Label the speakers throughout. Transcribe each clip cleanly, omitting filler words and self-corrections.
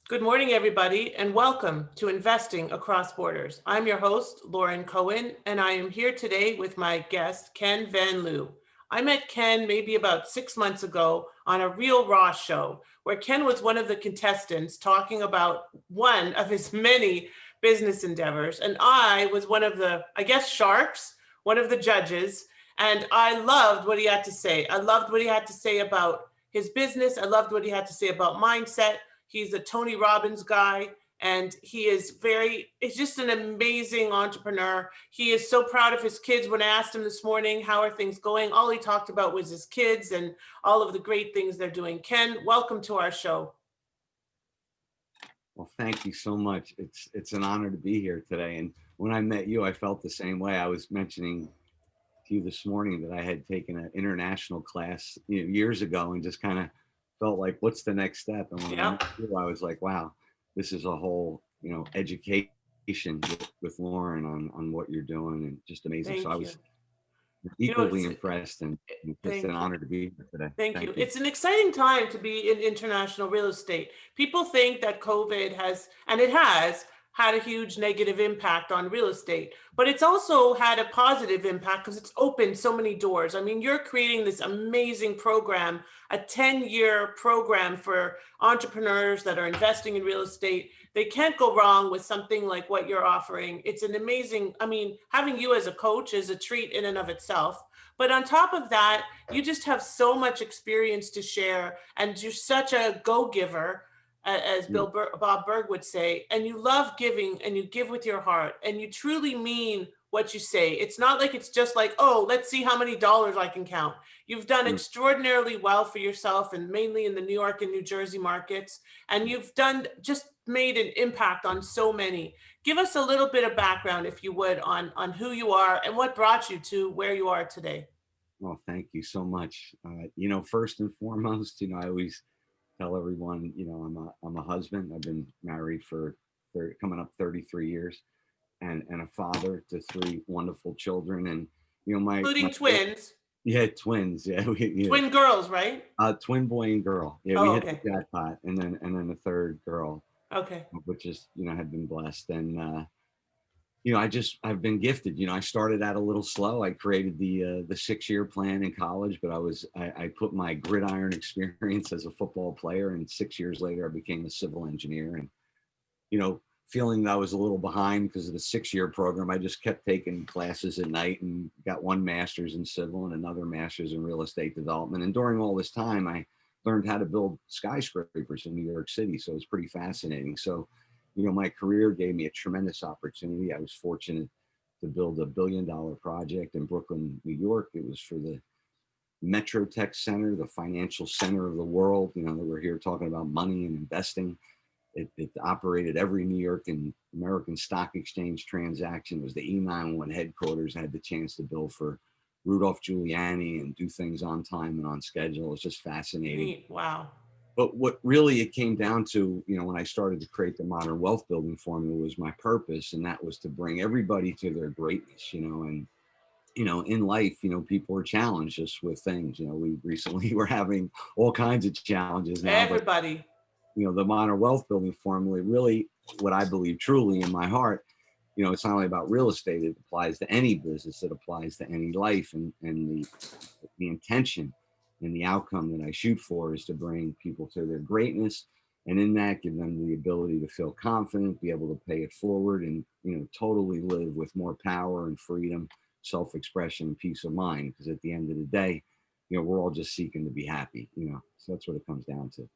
Speaker 1: Good morning, everybody, and welcome to Investing Across Borders. I'm your host, Lauren Cohen, and I am here today with my guest, Ken Van Liew. I met Ken maybe about 6 months ago on a Real Raw show, where Ken was one of the contestants talking about one of his many business endeavors. And I was one of the, I guess, sharks, one of the judges. And I loved what he had to say. I loved what he had to say about his business. I loved what he had to say about mindset. He's a Tony Robbins guy, and he's just an amazing entrepreneur. He is so proud of his kids. When I asked him this morning, how are things going? All he talked about was his kids and all of the great things they're doing. Ken, welcome to our show.
Speaker 2: Well, thank you so much. It's an honor to be here today. And when I met you, I felt the same way. I was mentioning to you this morning that I had taken an international class, years ago, and just kind of felt like, what's the next step? And when I
Speaker 1: Yeah,
Speaker 2: met you, I was like, wow, this is a whole, education with Lauren on what you're doing, and just amazing. So I
Speaker 1: thank you.
Speaker 2: was
Speaker 1: You know,
Speaker 2: equally impressed, and it's an
Speaker 1: thank you.
Speaker 2: honor to be here today.
Speaker 1: Thank you.
Speaker 2: Thank you.
Speaker 1: It's an exciting time to be in international real estate. People think that COVID has, and it has, had a huge negative impact on real estate, but it's also had a positive impact because it's opened so many doors. I mean, you're creating this amazing program, a 10-year program for entrepreneurs that are investing in real estate. They can't go wrong with something like what you're offering. It's an amazing, I mean, having you as a coach is a treat in and of itself. But on top of that, you just have so much experience to share, and you're such a go-giver, as
Speaker 2: Yeah.
Speaker 1: Bob Berg would say, and you love giving, and you give with your heart, and you truly mean what you say. It's not like it's just like, oh, let's see how many dollars I can count. You've done
Speaker 2: Yeah.
Speaker 1: extraordinarily well for yourself, and mainly in the New York and New Jersey markets, and you've done just made an impact on so many. Give us a little bit of background, if you would, on who you are and what brought you to where you are today.
Speaker 2: Well, thank you so much. First and foremost, I always tell everyone, I'm a husband. I've been married for coming up 33 years, and a father to three wonderful children. And my
Speaker 1: Including twins,
Speaker 2: yeah, twins. Yeah,
Speaker 1: twin girls, right?
Speaker 2: twin boy and girl. Yeah, we
Speaker 1: Oh,
Speaker 2: hit the
Speaker 1: okay.
Speaker 2: jackpot, and then a third girl,
Speaker 1: Okay.
Speaker 2: which is had been blessed. And I've been gifted. I started out a little slow. I created the 6-year plan in college, but I put my gridiron experience as a football player, and 6 years later I became a civil engineer. And feeling that I was a little behind because of the 6-year program, I just kept taking classes at night and got one master's in civil and another master's in real estate development. And during all this time, I learned how to build skyscrapers in New York City. So it was pretty fascinating. So, my career gave me a tremendous opportunity. I was fortunate to build $1 billion project in Brooklyn, New York. It was for the Metro Tech Center, the financial center of the world. That we're here talking about money and investing. It operated every New York and American Stock Exchange transaction. It was the E911 headquarters. I had the chance to build for Rudolph Giuliani and do things on time and on schedule. It's just fascinating.
Speaker 1: Neat. Wow.
Speaker 2: But what really it came down to, when I started to create the modern wealth building formula, was my purpose, and that was to bring everybody to their greatness. And in life, people are challenged just with things. We recently were having all kinds of challenges now, but
Speaker 1: Everybody.
Speaker 2: the modern wealth building formula, really, what I believe truly in my heart, it's not only about real estate. It applies to any business. It applies to any life, and the intention and the outcome that I shoot for is to bring people to their greatness, and in that, give them the ability to feel confident, be able to pay it forward, and totally live with more power and freedom, self-expression, and peace of mind. Because at the end of the day, we're all just seeking to be happy. So that's what it comes down to.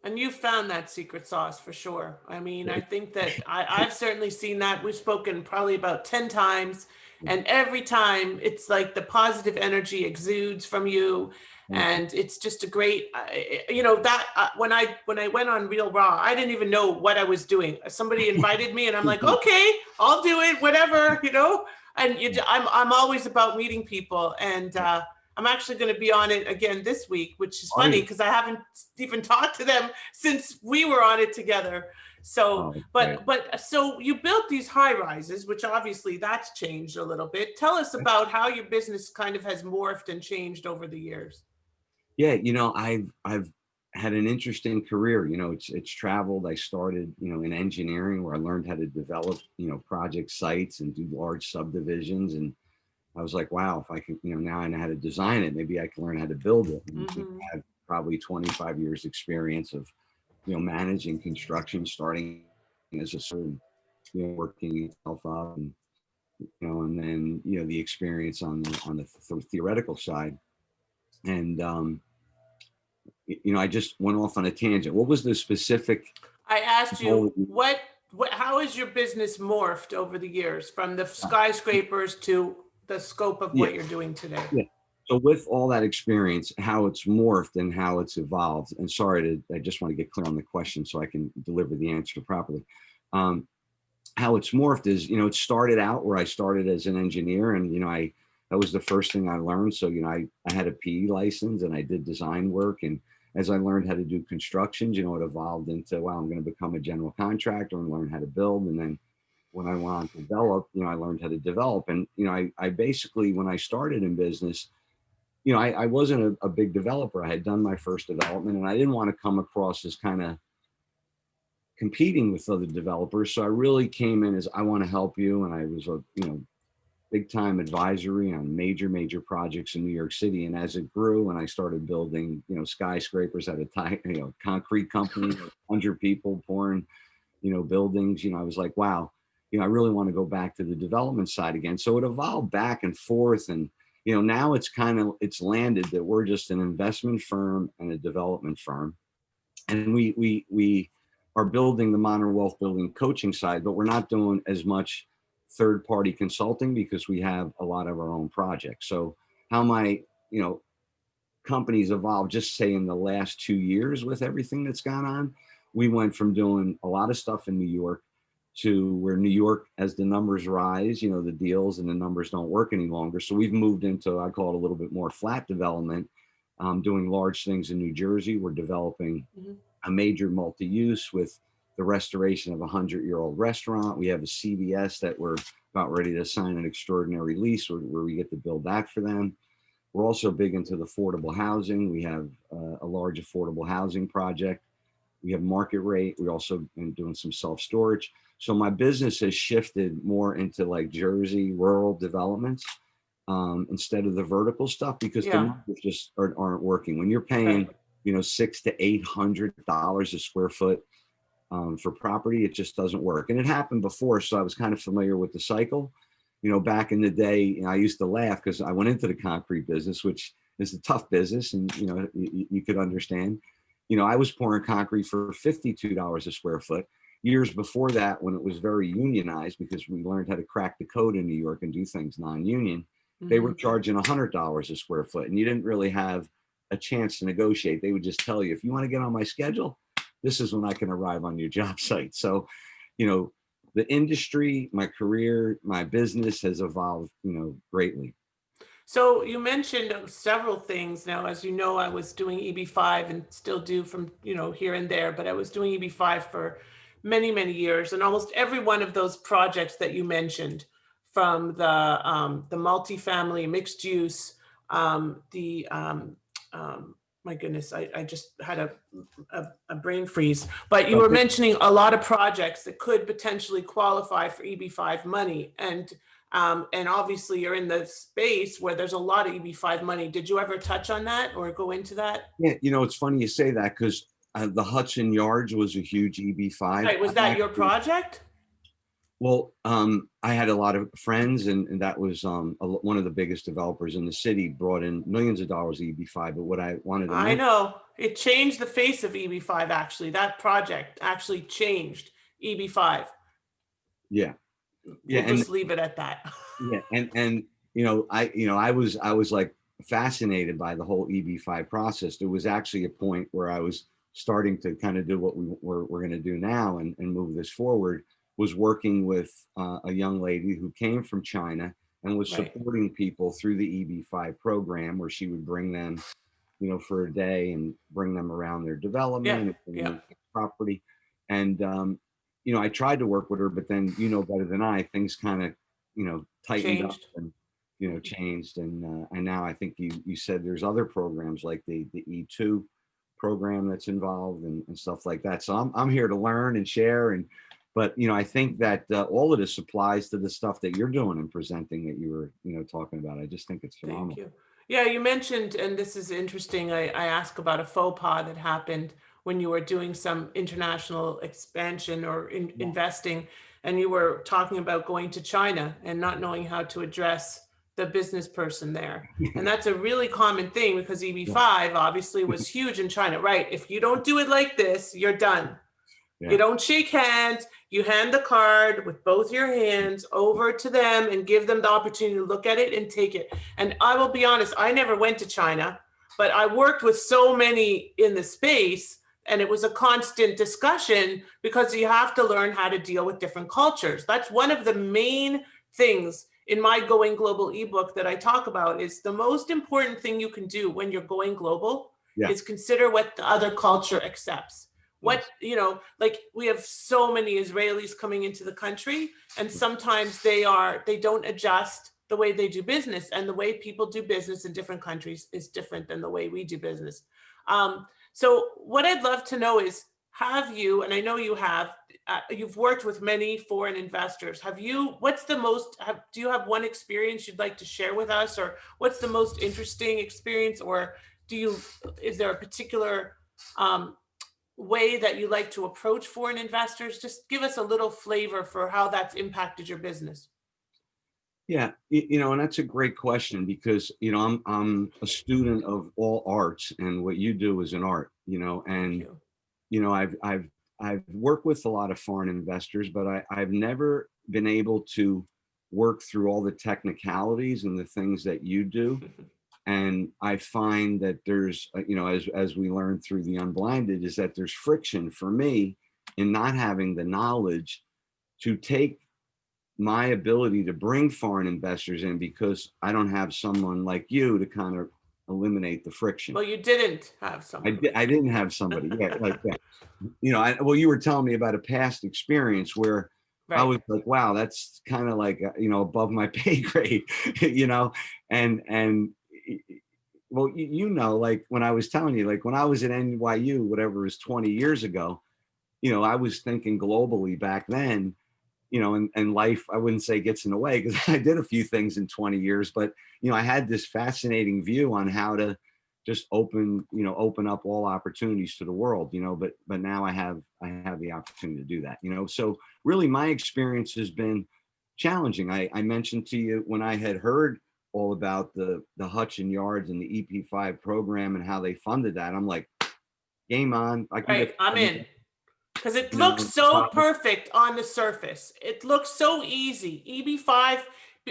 Speaker 1: And you found that secret sauce for sure. I mean, I
Speaker 2: Yeah.
Speaker 1: think that I've certainly seen that. We've spoken probably about 10 times, and every time it's like the positive energy exudes from you.
Speaker 2: Thank you.
Speaker 1: And it's just a great, that when I went on Real Raw, I didn't even know what I was doing. Somebody invited me, and I'm like, okay, I'll do it, whatever. And I'm always about meeting people, and I'm actually going to be on it again this week, which is
Speaker 2: Are
Speaker 1: funny
Speaker 2: you?
Speaker 1: because I haven't even talked to them since we were on it together. So,
Speaker 2: Oh, great.
Speaker 1: but so you built these high rises, which obviously that's changed a little bit. Tell us about how your business kind of has morphed and changed over the years.
Speaker 2: Yeah, I've had an interesting career. It's traveled. I started, in engineering, where I learned how to develop, project sites and do large subdivisions. And I was like, wow, if I can, now I know how to design it, maybe I can learn how to build it. And
Speaker 1: Hmm.
Speaker 2: I have probably 25 years experience of, managing construction, starting as a student, working itself up, and, and then, the experience on the theoretical side. And, I just went off on a tangent. What was the specific
Speaker 1: I asked
Speaker 2: goal?
Speaker 1: you how has your business morphed over the years from the skyscrapers to the scope of
Speaker 2: Yeah,
Speaker 1: what you're doing today?
Speaker 2: yeah. So with all that experience, how it's morphed and how it's evolved, and I just want to get clear on the question so I can deliver the answer properly. Um, how it's morphed is, it started out where I started as an engineer, and, that was the first thing I learned. So, I had a PE license and I did design work. And as I learned how to do constructions, it evolved into, wow, I'm going to become a general contractor and learn how to build. And then when I went on to develop, I learned how to develop. And, I basically, when I started in business, I wasn't a big developer. I had done my first development and I didn't want to come across as kind of competing with other developers. So I really came in as, I want to help you. And I was a, big time advisory on major projects in New York City. And as it grew and I started building, skyscrapers at a time, concrete company, 100 people pouring, buildings, I was like, wow, I really want to go back to the development side again. So it evolved back and forth. And, now it's landed that we're just an investment firm and a development firm. And we are building the modern wealth building coaching side, but we're not doing as much third party consulting because we have a lot of our own projects. So how my, companies evolved just say in the last 2 years with everything that's gone on, we went from doing a lot of stuff in New York to where New York, as the numbers rise, the deals and the numbers don't work any longer. So we've moved into, I call it a little bit more flat development, doing large things in New Jersey. We're developing
Speaker 1: Mhm.
Speaker 2: a major multi-use with the restoration of a 100-year-old restaurant. We have a CVS that we're about ready to sign an extraordinary lease where we get to build that for them. We're also big into the affordable housing. We have a large affordable housing project. We have market rate. We also been doing some self-storage. So my business has shifted more into like Jersey rural developments instead of the vertical stuff because the
Speaker 1: Yeah,
Speaker 2: numbers just aren't working. When you're paying,
Speaker 1: right.
Speaker 2: $600 to $800 a square foot for property, it just doesn't work. And it happened before, so I was kind of familiar with the cycle. Back in the day, I used to laugh because I went into the concrete business, which is a tough business, and you could understand. I was pouring concrete for $52 a square foot. Years before that, when it was very unionized, because we learned how to crack the code in New York and do things non-union, they were
Speaker 1: Hmm.
Speaker 2: charging $100 a square foot, and you didn't really have a chance to negotiate. They would just tell you, if you want to get on my schedule, this is when I can arrive on your job site. So, you know, the industry, my career, my business has evolved, greatly.
Speaker 1: So you mentioned several things. Now, as you know, I was doing EB5 and still do from, here and there, but I was doing EB5 for many, many years. And almost every one of those projects that you mentioned, from the multifamily mixed use, the my goodness, I just had a brain freeze. But you
Speaker 2: So I
Speaker 1: were
Speaker 2: think,
Speaker 1: mentioning a lot of projects that could potentially qualify for EB5 money. And obviously, you're in the space where there's a lot of EB5 money. Did you ever touch on that or go into that?
Speaker 2: yeah, it's funny you say that because the Hudson Yards was a huge EB5.
Speaker 1: Right. Was
Speaker 2: I
Speaker 1: that your
Speaker 2: actually,
Speaker 1: project?
Speaker 2: well, I had a lot of friends, and that was one of the biggest developers in the city, brought in millions of dollars EB5. But what I wanted to
Speaker 1: I
Speaker 2: mention,
Speaker 1: know. It changed the face of EB5, actually. That project actually changed EB5.
Speaker 2: yeah, yeah,
Speaker 1: We'll just leave it at that.
Speaker 2: and I was like fascinated by the whole EB5 process. There was actually a point where I was starting to kind of do what we're going to do now and move this forward. Was working with a young lady who came from China and was
Speaker 1: Right.
Speaker 2: supporting people through the EB5 program, where she would bring them, for a day and bring them around their
Speaker 1: Yeah.
Speaker 2: development and bring
Speaker 1: Yeah.
Speaker 2: them property. And I tried to work with her, but then better than I, things kind of tightened up
Speaker 1: Changed.
Speaker 2: and changed. And now I think you said there's other programs like the E2 program that's involved and stuff like that. So I'm here to learn and share. But I think that all of this applies to the stuff that you're doing and presenting that you were, talking about. I just think it's
Speaker 1: Thank
Speaker 2: phenomenal.
Speaker 1: you. Yeah, you mentioned, and this is interesting. I asked about a faux pas that happened when you were doing some international expansion or investing, and you were talking about going to China and not knowing how to address the business person there. And that's a really common thing because
Speaker 2: Yeah,
Speaker 1: EB5 obviously was huge in China, right? If you don't do it like this, you're done. You
Speaker 2: yeah,
Speaker 1: don't shake hands. You hand the card with both your hands over to them and give them the opportunity to look at it and take it. And I will be honest, I never went to China, but I worked with so many in the space, and it was a constant discussion because you have to learn how to deal with different cultures. That's one of the main things in my Going Global ebook that I talk about. Is the most important thing you can do when you're going global
Speaker 2: yeah,
Speaker 1: is consider what the other culture accepts. What,
Speaker 2: yes,
Speaker 1: like we have so many Israelis coming into the country, and sometimes they don't adjust the way they do business, and the way people do business in different countries is different than the way we do business. So what I'd love to know is, have you, and I know you have, you've worked with many foreign investors. Have you, what's the most, do you have one experience you'd like to share with us, or what's the most interesting experience, or do you, is there a particular um, way that you like to approach foreign investors? Just give us a little flavor for how that's impacted your business.
Speaker 2: yeah. And that's a great question because I'm a student of all arts, and what you do is an art.
Speaker 1: Thank
Speaker 2: And
Speaker 1: you.
Speaker 2: I've worked with a lot of foreign investors, but I've never been able to work through all the technicalities and the things that you do. And I find that there's, as we learned through the unblinded, is that there's friction for me in not having the knowledge to take my ability to bring foreign investors in, because I don't have someone like you to kind of eliminate the friction.
Speaker 1: Well, you didn't have someone like
Speaker 2: I didn't have somebody yet like that. Well, you were telling me about a past experience where I
Speaker 1: right.
Speaker 2: was like, wow, that's kind of like, above my pay grade, you know, and well, like when I was telling you, like when I was at NYU, whatever it was 20 years ago, I was thinking globally back then, and life, I wouldn't say gets in the way because I did a few things in 20 years, but, I had this fascinating view on how to just open up all opportunities to the world, but now I have the opportunity to do that, so really my experience has been challenging. I mentioned to you when I had heard all about the Hutch and Yards and the EP5 program and how they funded that. I'm like, game on. I can
Speaker 1: Right.
Speaker 2: get,
Speaker 1: I'm in. Because it
Speaker 2: you
Speaker 1: looks
Speaker 2: know,
Speaker 1: so perfect on the surface. It looks so easy. EB5,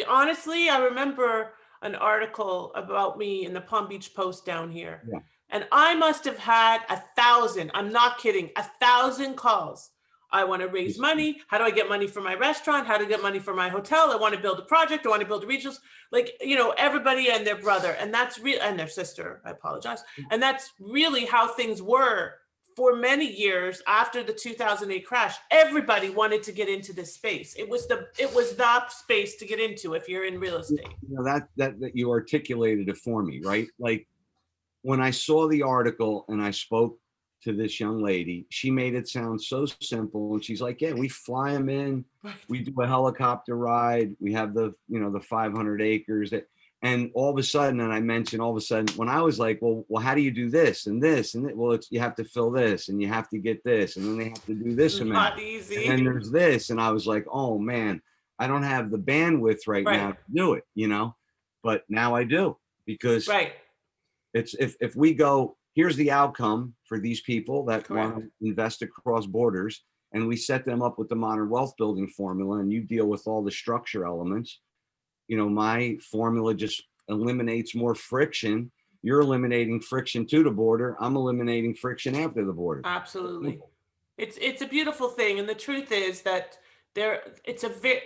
Speaker 1: honestly, I remember an article about me in the Palm Beach Post down here.
Speaker 2: yeah,
Speaker 1: And I must have had 1,000, I'm not kidding, 1,000 calls. I want to raise
Speaker 2: it's-
Speaker 1: money. How do I get money for my restaurant? How to get money for my hotel? I want to build a project. I want to build a regionals. Like, everybody and their brother. And that's real, and their sister, I apologize. And that's really how things were for many years after the 2008 crash. Everybody wanted to get into this space. It was the space to get into if you're in real estate.
Speaker 2: that you articulated it for me, right? Like when I saw the article and I spoke to this young lady, she made it sound so simple. And she's like, yeah, we fly them in,
Speaker 1: Right.
Speaker 2: we do a helicopter ride, we have the 500 acres and all of a sudden, and I mentioned all of a sudden when I was like, well, how do you do this and this? And well, you have to fill this and you have to get this. And then they have to do this amount.
Speaker 1: Not
Speaker 2: And then
Speaker 1: easy.
Speaker 2: there's this. And I was like, oh man, I don't have the bandwidth right now
Speaker 1: Right.
Speaker 2: to do it. But now I do, because
Speaker 1: Right.
Speaker 2: it's if we go, here's the outcome for these people that want
Speaker 1: Correct.
Speaker 2: to invest across borders, and we set them up with the modern wealth building formula, and you deal with all the structure elements. My formula just eliminates more friction. You're eliminating friction to the border. I'm eliminating friction after the border.
Speaker 1: Absolutely. It's a beautiful thing, and the truth is that it's a very,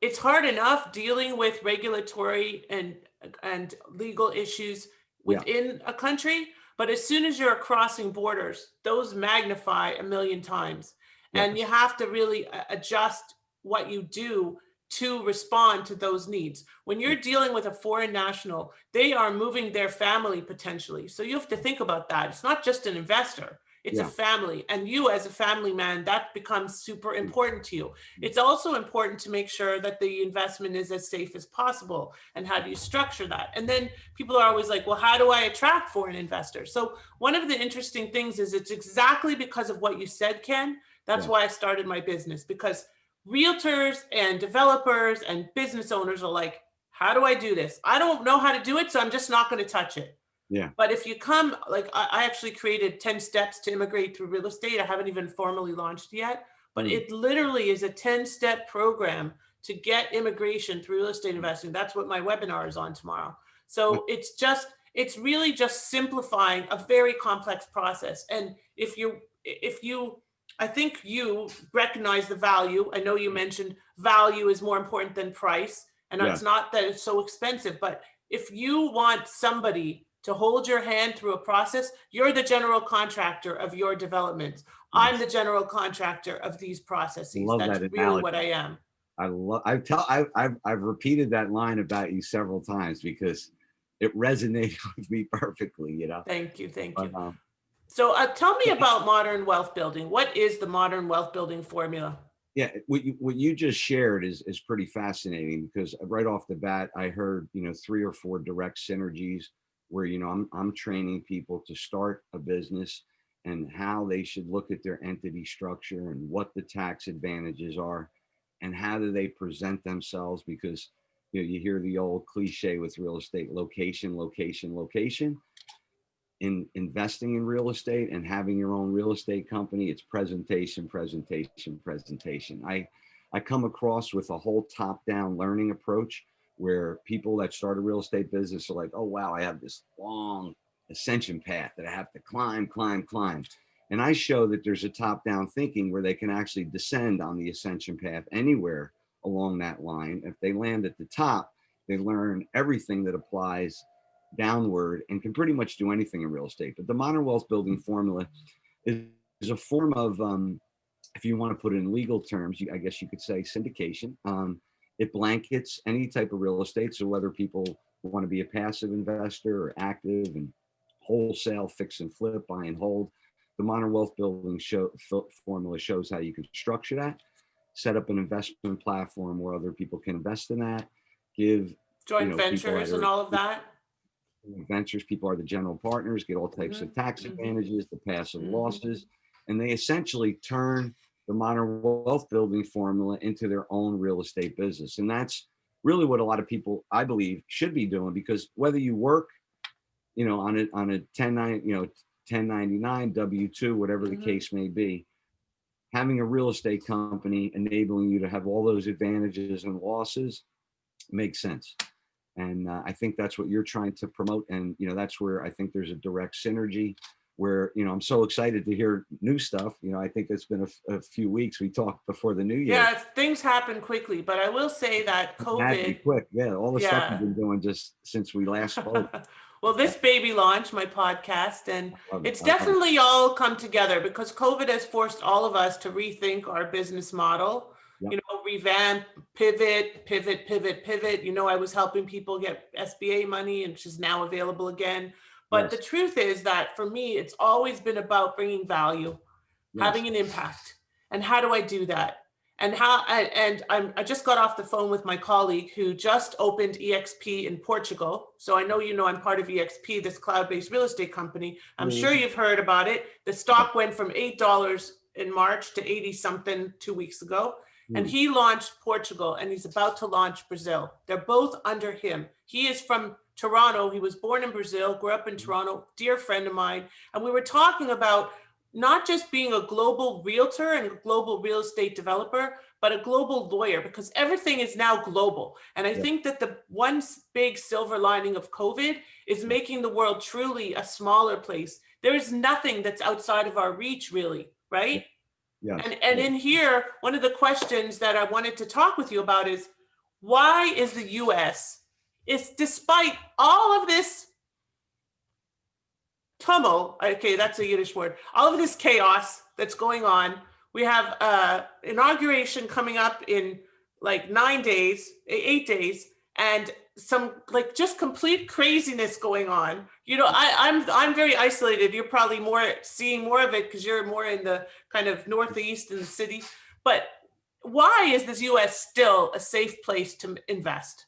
Speaker 1: it's hard enough dealing with regulatory and legal issues
Speaker 2: Yeah,
Speaker 1: within a country, but as soon as you're crossing borders, those magnify a million times,
Speaker 2: yeah,
Speaker 1: and you have to really adjust what you do to respond to those needs. When you're dealing with a foreign national, they are moving their family potentially. So you have to think about that. It's not just an investor, it's a
Speaker 2: Yeah.
Speaker 1: family. And you, as a family man, that becomes super important to you. It's also important to make sure that the investment is as safe as possible. And how do you structure that? And then people are always like, well, how do I attract foreign investors? So one of the interesting things is it's exactly because of what you said, Ken. That's
Speaker 2: Yeah.
Speaker 1: why I started my business, because realtors and developers and business owners are like, how do I do this? I don't know how to do it, so I'm just not going to touch it.
Speaker 2: Yeah.
Speaker 1: But if you come, like I actually created 10 steps to immigrate through real estate. I haven't even formally launched yet, but it literally is a 10-step program to get immigration through real estate investing. That's what my webinar is on tomorrow. So it's really just simplifying a very complex process. And if you, I think you recognize the value. I know you mentioned value is more important than price, and
Speaker 2: Yeah.
Speaker 1: it's not that it's so expensive, but if you want somebody to hold your hand through a process, you're the general contractor of your development. I'm the general contractor of these processes.
Speaker 2: Love
Speaker 1: That's
Speaker 2: that
Speaker 1: really
Speaker 2: analogy.
Speaker 1: what I am.
Speaker 2: I've repeated that line about you several times because it resonated with me perfectly, you know.
Speaker 1: Thank you. Thank
Speaker 2: But,
Speaker 1: you. So tell me about modern wealth building. What is the modern wealth building formula?
Speaker 2: yeah, what you just shared is pretty fascinating because right off the bat, I heard, you know, 3 or 4 direct synergies where, you know, I'm training people to start a business and how they should look at their entity structure and what the tax advantages are and how do they present themselves, because you know, you hear the old cliche with real estate: location, location, location. In investing in real estate and having your own real estate company, it's presentation, presentation, presentation. I come across with a whole top-down learning approach where people that start a real estate business are like, oh wow, I have this long ascension path that I have to climb, climb, climb. And I show that there's a top-down thinking where they can actually descend on the ascension path anywhere along that line. If they land at the top, they learn everything that applies downward and can pretty much do anything in real estate. But the modern wealth building formula is a form of, if you want to put it in legal terms, I guess you could say syndication. It blankets any type of real estate. So whether people want to be a passive investor or active and wholesale, fix and flip, buy and hold, the modern wealth building formula shows how you can structure that, set up an investment platform where other people can invest in that, give
Speaker 1: Joint ventures and all of that?
Speaker 2: ventures, people are the general partners, get all types of tax advantages, the passive losses, and they essentially turn the modern wealth building formula into their own real estate business. And that's really what a lot of people, I believe, should be doing, because whether you work, you know, on a 1099, W-2, whatever the case may be, having a real estate company enabling you to have all those advantages and losses makes sense. And I think that's what you're trying to promote. And, you know, that's where I think there's a direct synergy where, you know, I'm so excited to hear new stuff. You know, I think it's been a few weeks. We talked before the new year.
Speaker 1: Yeah, things happen quickly, but I will say that
Speaker 2: It had to be
Speaker 1: COVID,
Speaker 2: quick. Yeah. All the stuff you've been doing just since we last spoke.
Speaker 1: well, this baby launched my podcast, and it's
Speaker 2: I love it.
Speaker 1: definitely all come together because COVID has forced all of us to rethink our business model.
Speaker 2: Yep.
Speaker 1: You know, revamp, pivot, pivot, pivot, pivot. You know, I was helping people get SBA money, and which is now available again. But
Speaker 2: Yes.
Speaker 1: the truth is that for me, it's always been about bringing value,
Speaker 2: Yes.
Speaker 1: having an impact. And how do I do that? And I just got off the phone with my colleague who just opened EXP in Portugal. So I know you know I'm part of EXP, this cloud-based real estate company. I'm sure you've heard about it. The stock went from $8 in March to 80 something 2 weeks ago. And he launched Portugal, and he's about to launch Brazil. They're both under him. He is from Toronto. He was born in Brazil, grew up in Toronto, dear friend of mine. And we were talking about not just being a global realtor and a global real estate developer, but a global lawyer, because everything is now global. And I think that the one big silver lining of COVID is making the world truly a smaller place. There is nothing that's outside of our reach, really, right?
Speaker 2: Yes.
Speaker 1: And in here, one of the questions that I wanted to talk with you about is, why is the US, despite all of this tumult, okay, that's a Yiddish word, all of this chaos that's going on, we have inauguration coming up in like 9 days, 8 days, and some like just complete craziness going on. I'm very isolated. You're probably more seeing more of it because you're more in the kind of northeast in the city. But why is this US still a safe place to invest?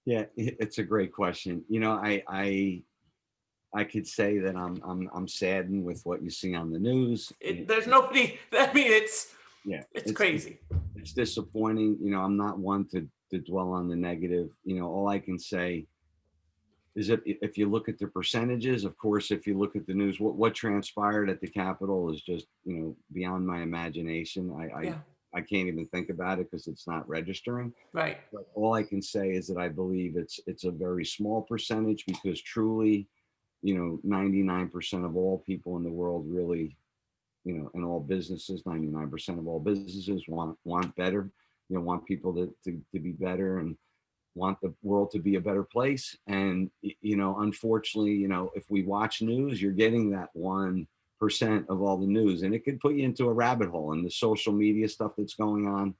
Speaker 2: Yeah, it's a great question. I could say that I'm saddened with what you see on the news.
Speaker 1: There's nobody. I mean,
Speaker 2: Yeah,
Speaker 1: it's crazy.
Speaker 2: it's disappointing. I'm not one to dwell on the negative. All I can say is that if you look at the percentages, of course, if you look at the news, what transpired at the Capitol is just beyond my imagination.
Speaker 1: Yeah.
Speaker 2: I can't even think about it because it's not registering.
Speaker 1: Right.
Speaker 2: But all I can say is that I believe it's a very small percentage because truly, 99% of all people in the world really, and all businesses, 99% of all businesses want better, want people to be better and want the world to be a better place. And, unfortunately, if we watch news, you're getting that 1% of all the news, and it could put you into a rabbit hole. And the social media stuff that's going on,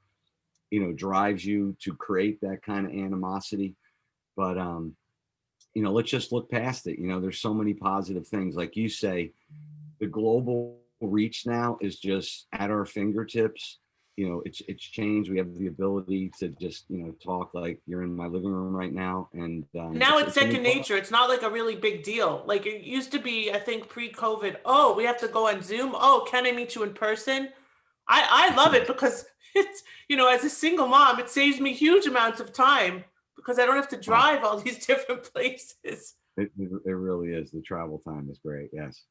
Speaker 2: drives you to create that kind of animosity. But, let's just look past it. There's so many positive things. Like you say, the global reach now is just at our fingertips. It's changed. We have the ability to just talk like you're in my living room right now, and
Speaker 1: Now it's
Speaker 2: a new
Speaker 1: second nature. It's not like a really big deal. Like it used to be, I think pre-COVID. Oh, we have to go on Zoom. Oh, can I meet you in person? I love it because it's, as a single mom, it saves me huge amounts of time because I don't have to
Speaker 2: Wow.
Speaker 1: drive all these different places.
Speaker 2: It really is. The travel time is great. Yes.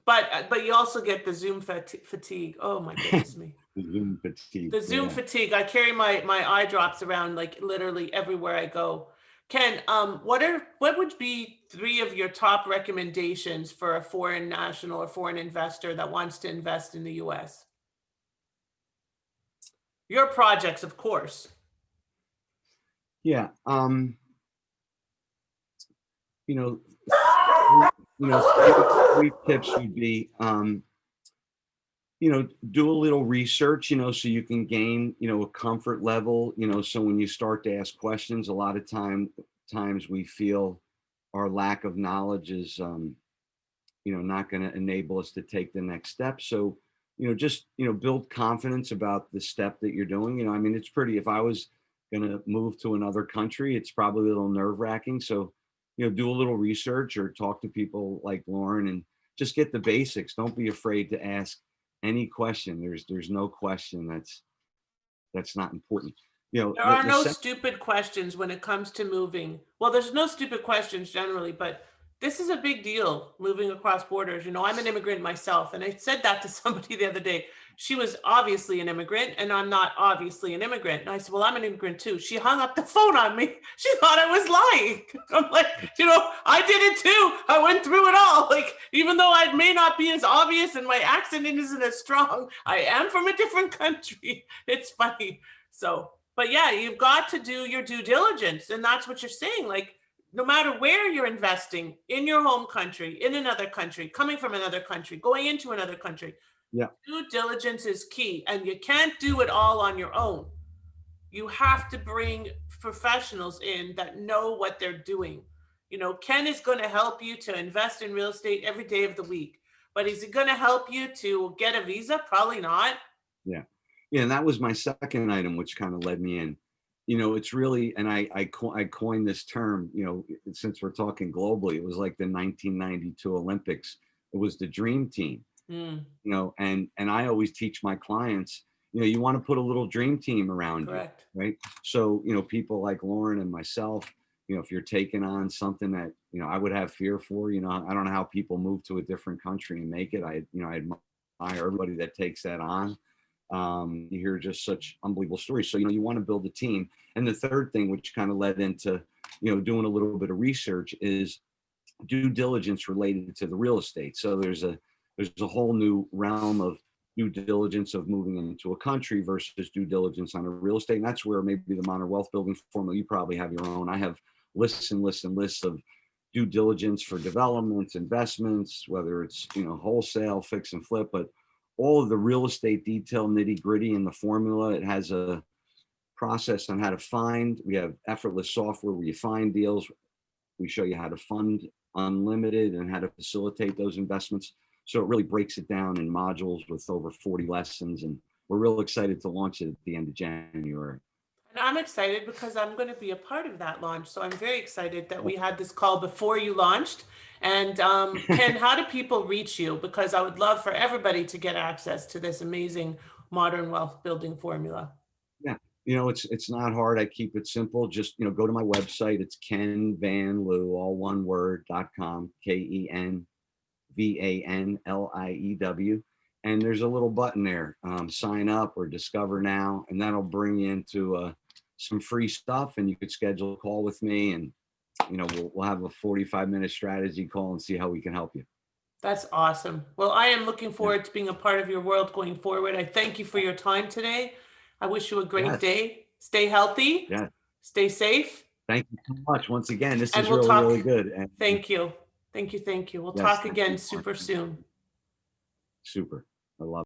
Speaker 1: But you also get the Zoom fatigue. Oh my goodness me.
Speaker 2: The Zoom fatigue.
Speaker 1: The Zoom
Speaker 2: Yeah.
Speaker 1: fatigue. I carry my eye drops around like literally everywhere I go. Ken, what would be three of your top recommendations for a foreign national or foreign investor that wants to invest in the US? Your projects, of course.
Speaker 2: Yeah. You know, three tips would be, do a little research, so you can gain, a comfort level, so when you start to ask questions, a lot of times we feel our lack of knowledge is, not going to enable us to take the next step. So, just, build confidence about the step that you're doing. I mean, it's pretty, if I was going to move to another country, it's probably a little nerve wracking. So, do a little research or talk to people like Lauren and just get the basics. Don't be afraid to ask any question. There's no question that's not important.
Speaker 1: There
Speaker 2: The,
Speaker 1: are
Speaker 2: the
Speaker 1: no
Speaker 2: second,
Speaker 1: stupid questions when it comes to moving. Well, there's no stupid questions generally, but this is a big deal moving across borders. I'm an immigrant myself, and I said that to somebody the other day. She was obviously an immigrant, and I'm not obviously an immigrant. And I said, well, I'm an immigrant too. She hung up the phone on me. She thought I was lying. I'm like, I did it too. I went through it all. Like, even though I may not be as obvious and my accent isn't as strong, I am from a different country. It's funny. So, but yeah, you've got to do your due diligence. And that's what you're saying. Like, no matter where you're investing in your home country, in another country, coming from another country, going into another country,
Speaker 2: yeah,
Speaker 1: due diligence is key. And you can't do it all on your own. You have to bring professionals in that know what they're doing. Ken is going to help you to invest in real estate every day of the week. But is he going to help you to get a visa? Probably not.
Speaker 2: yeah, yeah. And that was my second item, which kind of led me in. It's really, and I coined this term, since we're talking globally, it was like the 1992 Olympics. It was the dream team,
Speaker 1: Mm,
Speaker 2: and I always teach my clients, you want to put a little dream team around you,
Speaker 1: correct.
Speaker 2: right? So, people like Lauren and myself, if you're taking on something that, I would have fear for, I don't know how people move to a different country and make it. I admire everybody that takes that on. You hear just such unbelievable stories. So, you want to build a team. And the third thing, which kind of led into, doing a little bit of research, is due diligence related to the real estate. So there's a whole new realm of due diligence of moving into a country versus due diligence on a real estate. And that's where maybe the modern wealth building formula, you probably have your own. I have lists and lists and lists of due diligence for developments, investments, whether it's, wholesale, fix and flip, but all of the real estate detail, nitty gritty in the formula. It has a process on how to find. We have effortless software where you find deals. We show you how to fund unlimited and how to facilitate those investments. So it really breaks it down in modules with over 40 lessons. And we're real excited to launch it at the end of January.
Speaker 1: And I'm excited because I'm going to be a part of that launch. So I'm very excited that
Speaker 2: Oh,
Speaker 1: we had this call before you launched. And Ken, how do people reach you? Because I would love for everybody to get access to this amazing modern wealth building formula.
Speaker 2: yeah. It's not hard. I keep it simple. Just, go to my website. It's kenvanliew, all one word.com, KenVanLiew. And there's a little button there, sign up or discover now, and that'll bring you into some free stuff. And you could schedule a call with me, and we'll have a 45-minute strategy call and see how we can help you.
Speaker 1: That's awesome. Well, I am looking
Speaker 2: Yeah.
Speaker 1: forward to being a part of your world going forward. I thank you for your time today. I wish you a great
Speaker 2: Yes.
Speaker 1: day. Stay healthy,
Speaker 2: Yes.
Speaker 1: stay safe,
Speaker 2: Thank you so much. Once again, this
Speaker 1: and
Speaker 2: is
Speaker 1: we'll
Speaker 2: really,
Speaker 1: talk.
Speaker 2: really good. And
Speaker 1: Thank you. Thank you. Thank you. We'll
Speaker 2: yes,
Speaker 1: talk
Speaker 2: thank
Speaker 1: again
Speaker 2: you.
Speaker 1: super soon.
Speaker 2: Super. I love it.